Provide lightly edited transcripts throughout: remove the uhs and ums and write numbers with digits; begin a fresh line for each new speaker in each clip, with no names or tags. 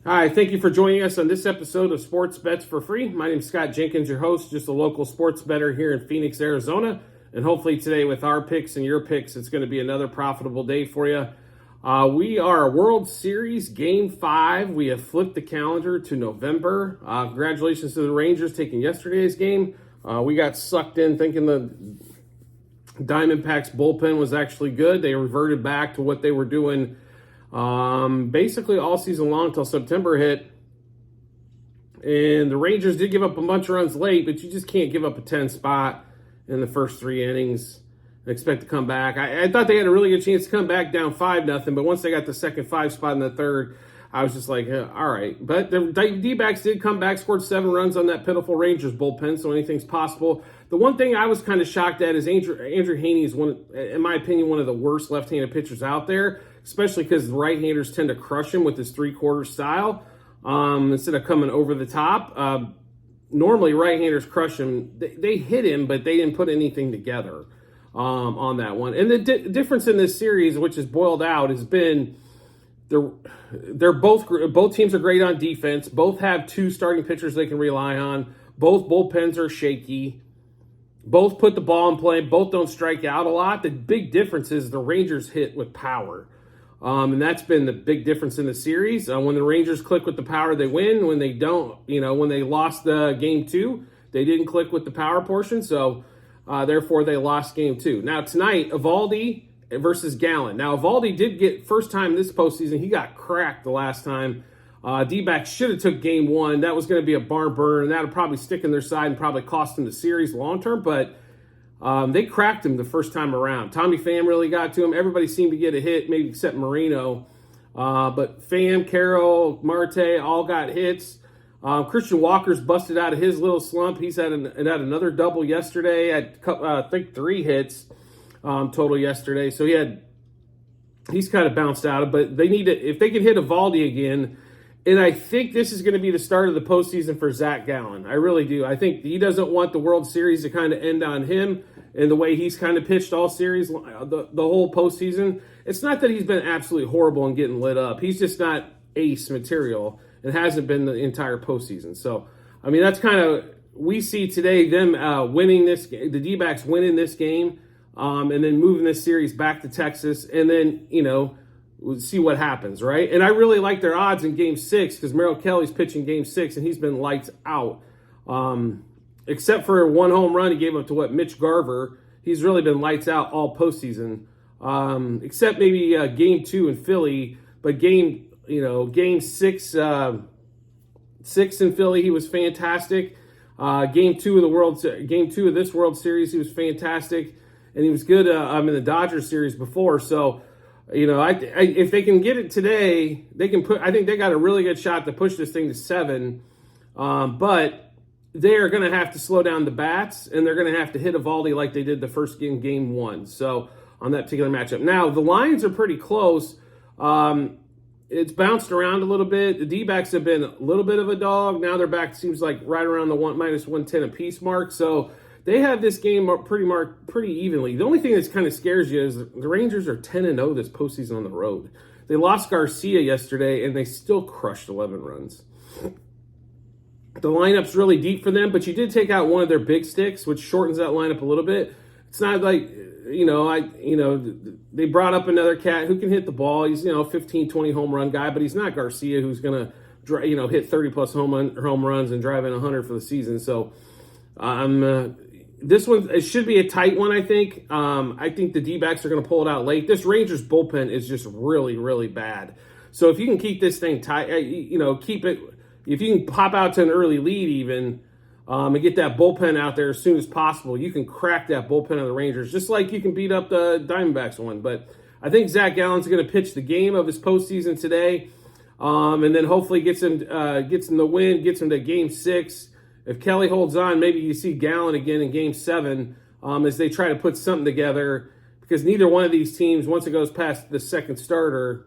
Hi, thank you for joining us on this episode of Sports Bets for Free. My name is Scott Jenkins, your host, just a local sports bettor here in Phoenix, Arizona. And hopefully today with our picks and your picks, it's going to be another profitable day for you. We are World Series Game 5. We have flipped the calendar to November. Congratulations to the Rangers taking yesterday's game. We got sucked in thinking the Diamondbacks bullpen was actually good. They reverted back to what they were doing basically all season long until September hit. And the Rangers did give up a bunch of runs late, but you just can't give up a 10 spot in the first 3 innings and expect to come back. I thought they had a really good chance to come back down 5-0, but once they got the second 5 spot in the third, I was just like, all right. But the D-backs did come back, scored 7 runs on that pitiful Rangers bullpen, so anything's possible. The one thing I was kind of shocked at is Andrew Heaney is, in my opinion, one of the worst left-handed pitchers out there, especially because right-handers tend to crush him with his three-quarter style instead of coming over the top. Normally, right-handers crush him. They hit him, but they didn't put anything together on that one. And the difference in this series, which is boiled out, has been they're both teams are great on defense. Both have 2 starting pitchers they can rely on. Both bullpens are shaky. Both put the ball in play. Both don't strike out a lot. The big difference is the Rangers hit with power. And that's been the big difference in the series. When the Rangers click with the power, they win. When they don't, when they lost the game 2, they didn't click with the power portion. So, therefore, they lost game 2. Now, tonight, Eovaldi versus Gallen. Now, Eovaldi did get, first time this postseason, he got cracked the last time. D-backs should have took game 1. That was going to be a barn burner, and that would probably stick in their side and probably cost them the series long term. But they cracked him the first time around. Tommy Pham really got to him. Everybody seemed to get a hit, maybe except Marino. But Pham, Carroll, Marte all got hits. Christian Walker's busted out of his little slump. He's had another double yesterday. Had I think 3 hits total yesterday. So he's kind of bounced out. But they need to, if they can hit Eovaldi again. And I think this is going to be the start of the postseason for Zach Gallen. I really do. I think he doesn't want the World Series to kind of end on him and the way he's kind of pitched all series, the whole postseason. It's not that he's been absolutely horrible and getting lit up. He's just not ace material and hasn't been the entire postseason. So, I mean, that's kind of, we see today them winning this, the D-backs winning this game and then moving this series back to Texas. And then, we'll see what happens, right? And I really like their odds in Game 6 because Merrill Kelly's pitching Game 6, and he's been lights out. Except for 1 home run he gave up to, Mitch Garver. He's really been lights out all postseason. Except maybe Game 2 in Philly. But Game 6, 6 in Philly, he was fantastic. Game 2 of this World Series, he was fantastic. And he was good in the Dodgers series before, so... if they can get it today, they can I think they got a really good shot to push this thing to 7. But they are going to have to slow down the bats, and they're going to have to hit Eovaldi like they did the first game 1. So on that particular matchup. Now, the lines are pretty close. It's bounced around a little bit. The D-backs have been a little bit of a dog. Now they're back, seems like right around the -110 apiece mark. So they have this game pretty evenly. The only thing that kind of scares you is the Rangers are 10-0 this postseason on the road. They lost Garcia yesterday, and they still crushed 11 runs. The lineup's really deep for them, but you did take out one of their big sticks, which shortens that lineup a little bit. It's not like, they brought up another cat who can hit the ball. He's, 15, 20 home run guy, but he's not Garcia, who's going to, hit 30-plus home runs and drive in 100 for the season. So, this one, it should be a tight one, I think. I think the D-backs are going to pull it out late. This Rangers bullpen is just really, really bad. So if you can keep this thing tight, keep it, if you can pop out to an early lead even and get that bullpen out there as soon as possible, you can crack that bullpen of the Rangers, just like you can beat up the Diamondbacks one. But I think Zach Gallen's going to pitch the game of his postseason today and then hopefully gets him the win, gets him to Game 6. If Kelly holds on, maybe you see Gallen again in Game 7 as they try to put something together because neither one of these teams, once it goes past the second starter,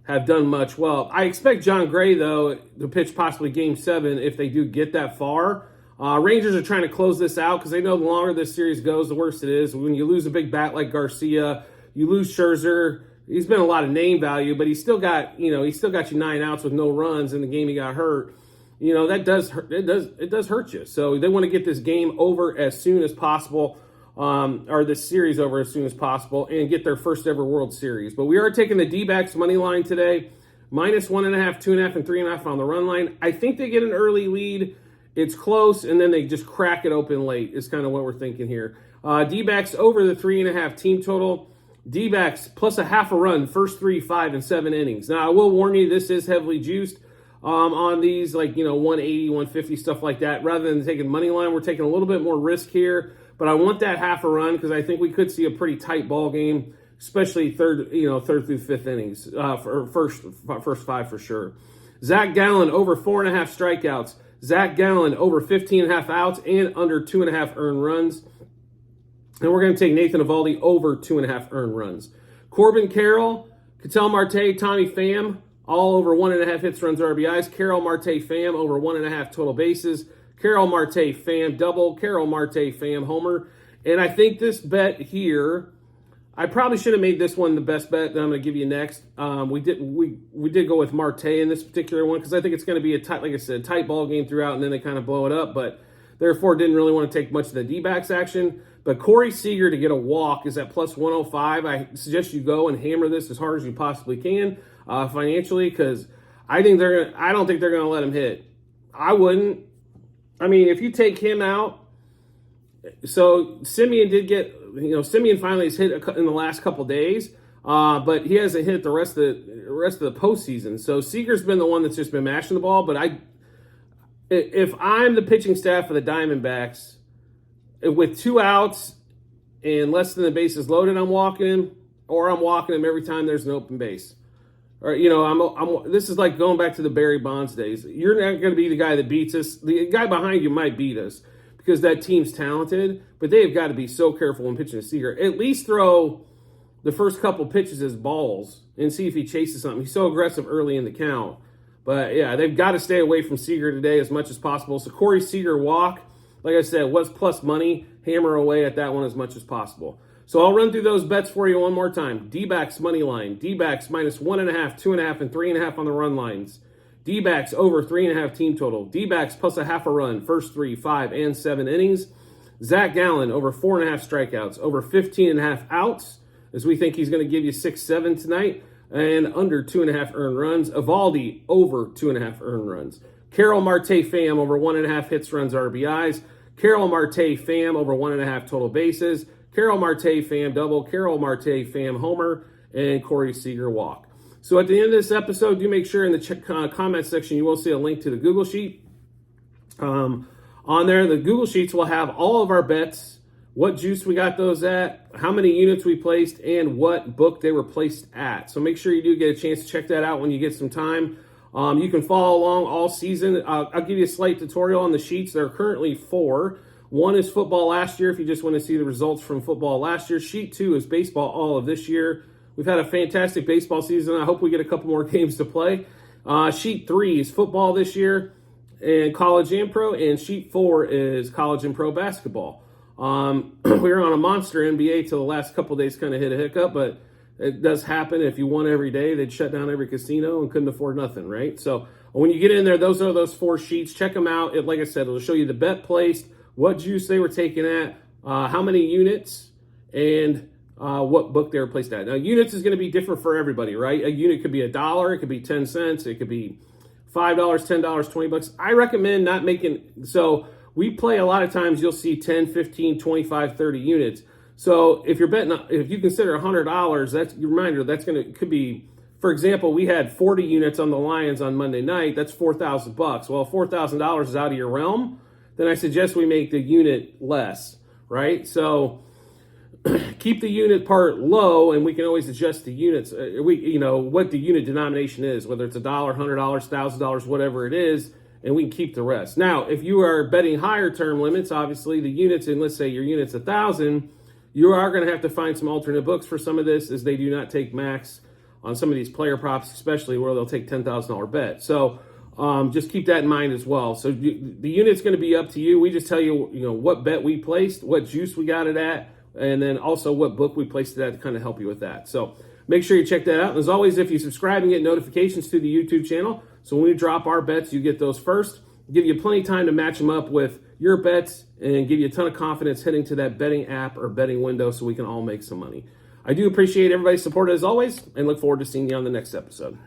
have done much. Well, I expect John Gray, though, to pitch possibly Game 7 if they do get that far. Rangers are trying to close this out because they know the longer this series goes, the worse it is. When you lose a big bat like Garcia, you lose Scherzer, he's been a lot of name value, but he's still got you 9 outs with no runs in the game he got hurt. That does hurt. It does hurt you. So they want to get this game over as soon as possible, or this series over as soon as possible, and get their first ever World Series. But we are taking the D-backs money line today, -1.5, 2.5, and 3.5 on the run line. I think they get an early lead. It's close, and then they just crack it open late is kind of what we're thinking here. D-backs over the 3.5 team total. D-backs plus a half a run, first 3, 5, and 7 innings. Now, I will warn you, this is heavily juiced on these, 180, 150, stuff like that. Rather than taking money line, we're taking a little bit more risk here. But I want that half a run because I think we could see a pretty tight ball game, especially third through fifth innings, for first 5 for sure. Zach Gallen over 4.5 strikeouts. Zach Gallen over 15.5 outs and under 2.5 earned runs. And we're going to take Nathan Eovaldi over 2.5 earned runs. Corbin Carroll, Ketel Marte, Tommy Pham, all over 1.5 hits, runs, RBIs. Carroll, Marte, Pham over 1.5 total bases. Carroll, Marte, Pham double. Carroll, Marte, Pham homer. And I think this bet here, I probably should have made this one the best bet that I'm going to give you next. We did go with Marte in this particular one because I think it's going to be a tight, like I said, tight ball game throughout, and then they kind of blow it up. But therefore, didn't really want to take much of the D-backs action. But Corey Seager to get a walk is at plus 105. I suggest you go and hammer this as hard as you possibly can financially, because I don't think they're gonna let him hit. I wouldn't. I mean, if you take him out, so Simeon did get, Simeon finally has hit in the last couple days, but he hasn't hit the rest of the postseason. So Seager's been the one that's just been mashing the ball. But if I'm the pitching staff for the Diamondbacks, with 2 outs and less than the bases loaded, I'm walking him, or I'm walking him every time there's an open base. Or this is like going back to the Barry Bonds days. You're not going to be the guy that beats us. The guy behind you might beat us because that team's talented, but they've got to be so careful when pitching a Seager. At least throw the first couple pitches as balls and see if he chases something. He's so aggressive early in the count. But yeah, they've got to stay away from Seager today as much as possible. So Corey Seager walk, like I said, was plus money. Hammer away at that one as much as possible. So I'll run through those bets for you one more time. D-backs money line. D-backs -1.5, 2.5, and 3.5 on the run lines. D-backs over 3.5 team total. D-backs plus a half a run, first 3, 5, and 7 innings. Zach Gallen over 4.5 strikeouts, over 15.5 outs, as we think he's going to give you 6, 7 tonight, and under 2.5 earned runs. Eovaldi over 2.5 earned runs. Carroll, Marte, Pham over 1.5 hits, runs, RBIs. Carroll, Marte, Pham over 1.5 total bases. Carroll, Marte, Pham double. Carroll, Marte, Pham homer. And Corey Seager walk. So at the end of this episode, do make sure in the comment section you will see a link to the Google Sheet. On there, the Google Sheets will have all of our bets, what juice we got those at, how many units we placed, and what book they were placed at. So make sure you do get a chance to check that out when you get some time. You can follow along all season. I'll give you a slight tutorial on the sheets. There are currently 4. One is football last year, if you just want to see the results from football last year. Sheet 2 is baseball all of this year. We've had a fantastic baseball season. I hope we get a couple more games to play. Sheet 3 is football this year, and college and pro. And sheet 4 is college and pro basketball. We were on a monster NBA till the last couple days kind of hit a hiccup, but it does happen. If you won every day, they'd shut down every casino and couldn't afford nothing, right? So when you get in there, those are those 4 sheets. Check them out. Like I said, it'll show you the bet placed, what juice they were taken at, how many units, and what book they were placed at. Now, units is going to be different for everybody, right? A unit could be $1, it could be 10 cents, it could be $5, $10, $20. I recommend not making, so we play a lot of times, you'll see 10, 15, 25, 30 units. So if you're betting, if you consider $100, that's your reminder. Could be, for example, we had 40 units on the Lions on Monday night. That's $4,000. Well, if $4,000 is out of your realm, then I suggest we make the unit less, right? So keep the unit part low, and we can always adjust the units. What the unit denomination is, whether it's $1, $100, $1,000, whatever it is, and we can keep the rest. Now, if you are betting higher term limits, obviously the units, and let's say your unit's 1,000. You are going to have to find some alternate books for some of this, as they do not take max on some of these player props, especially where they'll take $10,000 bet. So just keep that in mind as well. So the unit's going to be up to you. We just tell you, what bet we placed, what juice we got it at, and then also what book we placed it at to kind of help you with that. So Make sure you check that out. And as always, if you subscribe and get notifications to the YouTube channel, so when we drop our bets, you get those first. Give you plenty of time to match them up with your bets and give you a ton of confidence heading to that betting app or betting window so we can all make some money. I do appreciate everybody's support as always and look forward to seeing you on the next episode.